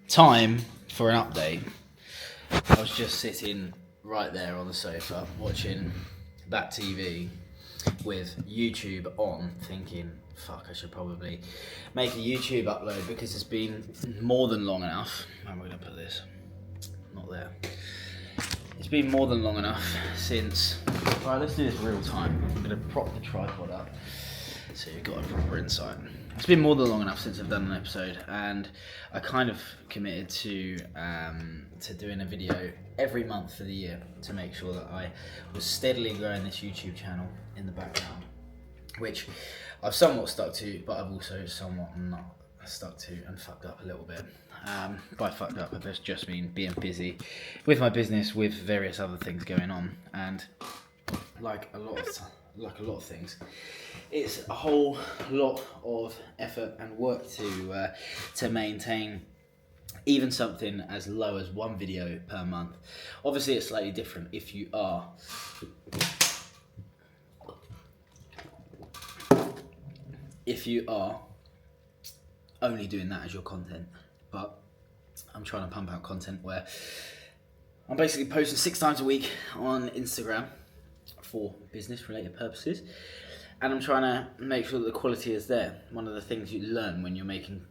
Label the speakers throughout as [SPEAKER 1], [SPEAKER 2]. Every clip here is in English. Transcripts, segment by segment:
[SPEAKER 1] Time for an update. I was just sitting right there on the sofa watching that TV with YouTube on, thinking, fuck, I should probably make a YouTube upload because it's been more than long enough. Where am I going to put this? Not there. It's been more than long enough since... Right, let's do this real time. I'm going to prop the tripod up so you've got a proper insight. It's been more than long enough since I've done an episode, and I kind of committed to doing a video every month for the year to make sure that I was steadily growing this YouTube channel in the background, which I've somewhat stuck to, but I've also somewhat not stuck to and fucked up a little bit. By fucked up, I just mean being busy with my business, with various other things going on, and like a lot of things, it's a whole lot of effort and work to maintain even something as low as one video per month. Obviously, it's slightly different if you are only doing that as your content. But I'm trying to pump out content where I'm basically posting 6 times a week on Instagram for business related purposes, and I'm trying to make sure that the quality is there. One of the things you learn when you're making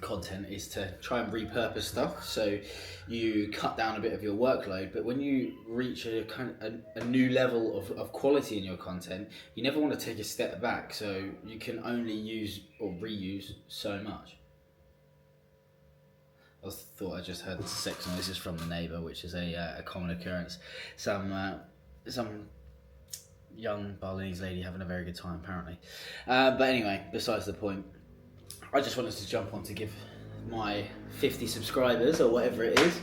[SPEAKER 1] content is to try and repurpose stuff, so you cut down a bit of your workload, but when you reach a new level of quality in your content, you never want to take a step back, so you can only use or reuse so much. I thought I just heard sex noises from the neighbour, which is a common occurrence. Some young Balinese lady having a very good time, apparently. But anyway, besides the point, I just wanted to jump on to give my 50 subscribers, or whatever it is,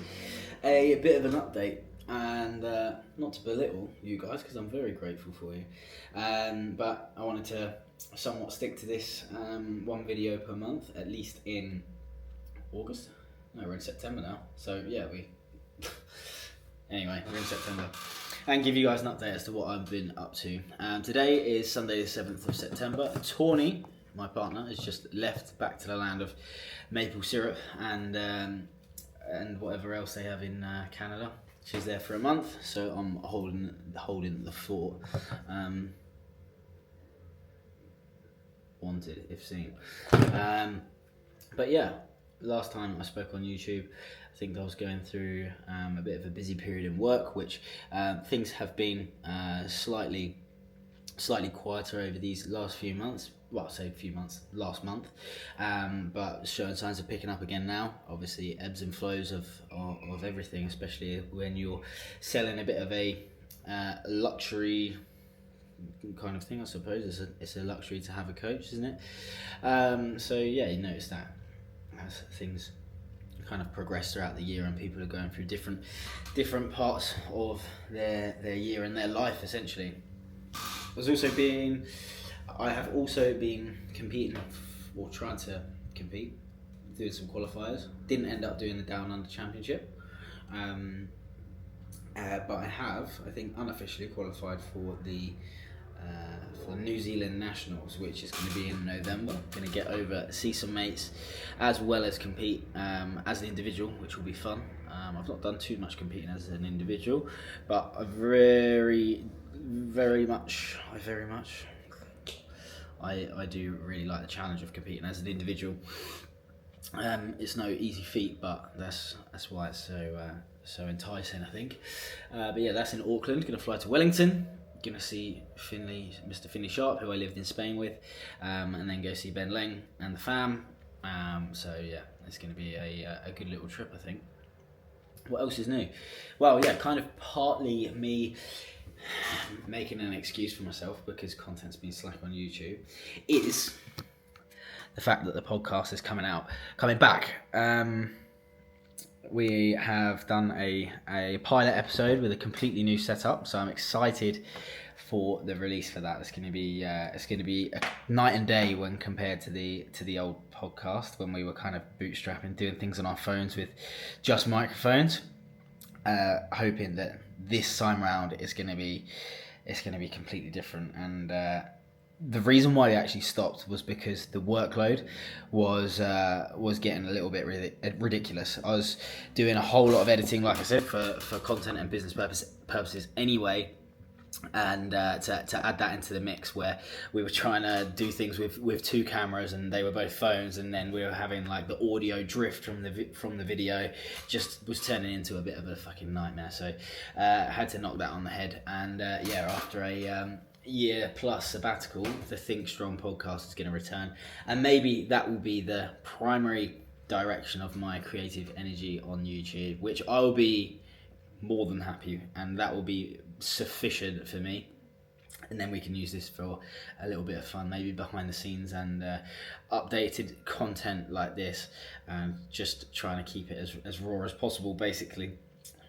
[SPEAKER 1] a bit of an update. And not to belittle you guys, because I'm very grateful for you. But I wanted to somewhat stick to this one video per month, at least in August. No, we're in September now. So yeah, anyway, we're in September. And give you guys an update as to what I've been up to. Today is Sunday the 7th of September. Tawny, my partner, has just left back to the land of maple syrup and whatever else they have in Canada. She's there for a month, so I'm holding the fort. Wanted if seen. But yeah, last time I spoke on YouTube, I think I was going through a bit of a busy period in work, which things have been slightly quieter over these last few months. Well, I say a few months, last month, but showing signs of picking up again now. Obviously, ebbs and flows of everything, especially when you're selling a bit of a luxury kind of thing, I suppose. It's a luxury to have a coach, isn't it? So yeah, you notice that as things kind of progress throughout the year and people are going through different parts of their year and their life, essentially. I have also been competing, or trying to compete, doing some qualifiers. Didn't end up doing the Down Under Championship, but I have, I think, unofficially qualified for the New Zealand Nationals, which is going to be in November. Going to get over, see some mates, as well as compete as an individual, which will be fun. I've not done too much competing as an individual, but I do really like the challenge of competing as an individual. It's no easy feat, but that's why it's so enticing, I think. But yeah, that's in Auckland. Going to fly to Wellington. Going to see Mr. Finley Sharp, who I lived in Spain with, and then go see Ben Leng and the fam. So yeah, it's going to be a good little trip, I think. What else is new? Well, yeah, kind of partly me making an excuse for myself because content's been slack on YouTube, is the fact that the podcast is coming back. We have done a pilot episode with a completely new setup, so I'm excited for the release for that. It's going to be a night and day when compared to the old podcast when we were kind of bootstrapping, doing things on our phones with just microphones. Hoping that this time round it's going to be completely different, and the reason why we actually stopped was because the workload was getting a little bit ridiculous. I was doing a whole lot of editing, like I said, for content and business purposes anyway. And to add that into the mix, where we were trying to do things with two cameras and they were both phones, and then we were having like the audio drift from the video, just was turning into a bit of a fucking nightmare. So had to knock that on the head. And after a year plus sabbatical, the Think Strong podcast is going to return, and maybe that will be the primary direction of my creative energy on YouTube, which I will be more than happy, and that will be sufficient for me. And then we can use this for a little bit of fun, maybe behind the scenes and updated content like this, and just trying to keep it as raw as possible. Basically,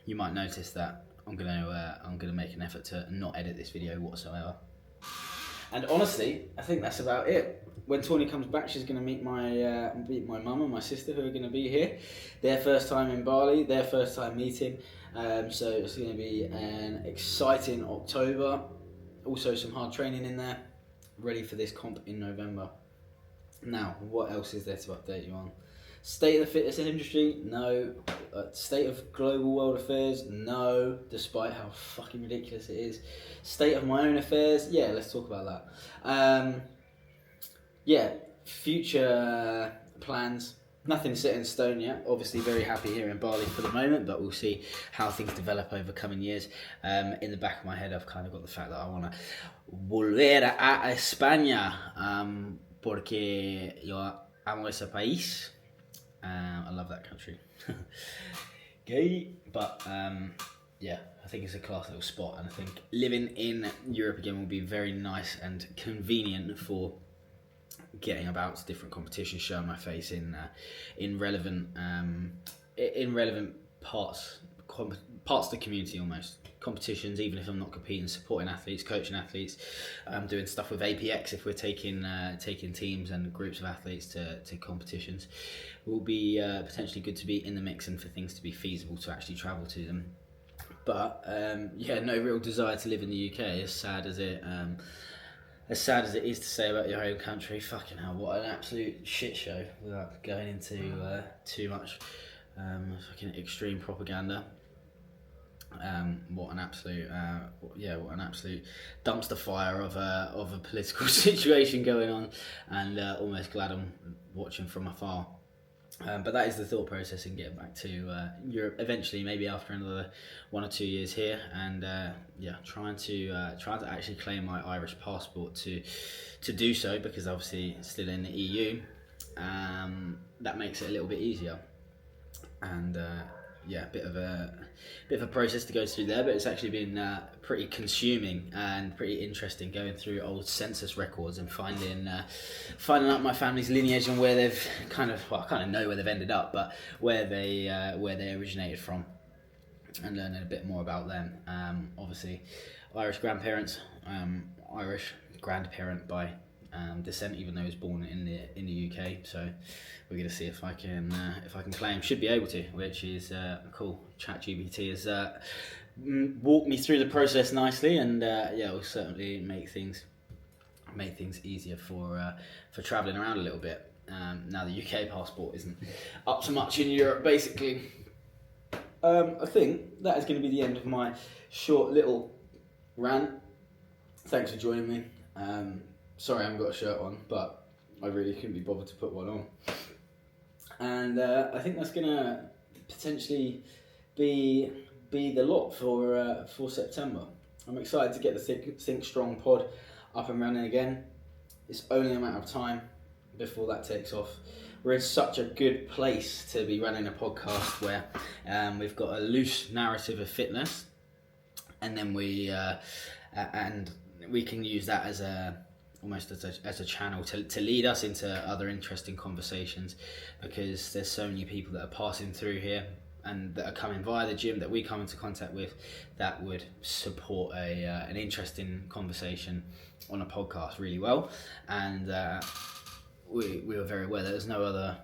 [SPEAKER 1] you might notice that I'm gonna make an effort to not edit this video whatsoever. And honestly, I think that's about it. When Tawny comes back, she's going to meet my mum and my sister, who are going to be here. Their first time in Bali, their first time meeting. So it's going to be an exciting October. Also some hard training in there. Ready for this comp in November. Now, what else is there to update you on? State of the fitness industry? No. State of global world affairs? No, despite how fucking ridiculous it is. State of my own affairs? Yeah, let's talk about that. Future plans. Nothing set in stone yet. Obviously very happy here in Bali for the moment, but we'll see how things develop over coming years. In the back of my head, I've kind of got the fact that I want to volver a España, porque yo amo ese país. I love that country. Gay, but I think it's a class little spot, and I think living in Europe again will be very nice and convenient for getting about to different competitions, showing my face in relevant parts of the community, almost competitions, even if I'm not competing, supporting athletes, coaching athletes, doing stuff with APX if we're taking teams and groups of athletes to competitions. It will be potentially good to be in the mix and for things to be feasible to actually travel to them. But no real desire to live in the UK, as sad as it is to say about your home country. Fucking hell, what an absolute shit show, without going into too much fucking extreme propaganda. What an absolute dumpster fire of a political situation going on, and almost glad I'm watching from afar. But that is the thought process in getting back to Europe eventually, maybe after another 1 or 2 years here, and trying to actually claim my Irish passport to do so, because obviously it's still in the EU. That makes it a little bit easier, and a bit of a process to go through there, but it's actually been pretty consuming and pretty interesting going through old census records and finding out my family's lineage and where they've I kind of know where they've ended up, but where they originated from, and learning a bit more about them. Obviously, Irish grandparents, Irish grandparent by descent, even though he was born in the UK. So we're gonna see if I can claim. Should be able to, which is cool. ChatGPT has walked me through the process nicely, and it will certainly make things easier for travelling around a little bit. Now the UK passport isn't up to much in Europe, basically. I think that is going to be the end of my short little rant. Thanks for joining me. Sorry I haven't got a shirt on, but I really couldn't be bothered to put one on. And I think that's going to potentially be the lot for September. I'm excited to get the Think Strong pod up and running again. It's only a matter of time before that takes off. We're in such a good place to be running a podcast where we've got a loose narrative of fitness, and then we can use that as almost as a channel to lead us into other interesting conversations, because there's so many people that are passing through here and that are coming via the gym that we come into contact with that would support an interesting conversation on a podcast really well. And we are very aware that there's no other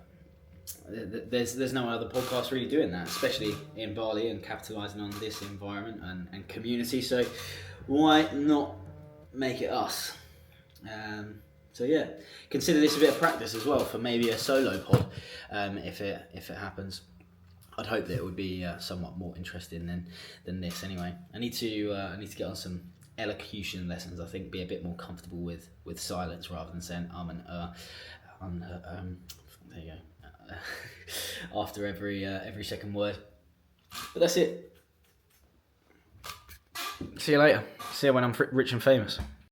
[SPEAKER 1] podcast really doing that, especially in Bali and capitalising on this environment and community. So why not make it us? So yeah, consider this a bit of practice as well for maybe a solo pod, if it happens. I'd hope that it would be somewhat more interesting than this. Anyway, I need to get on some elocution lessons. I think be a bit more comfortable with silence rather than saying there you go. After every second word. But that's it. See you later. See you when I'm rich and famous.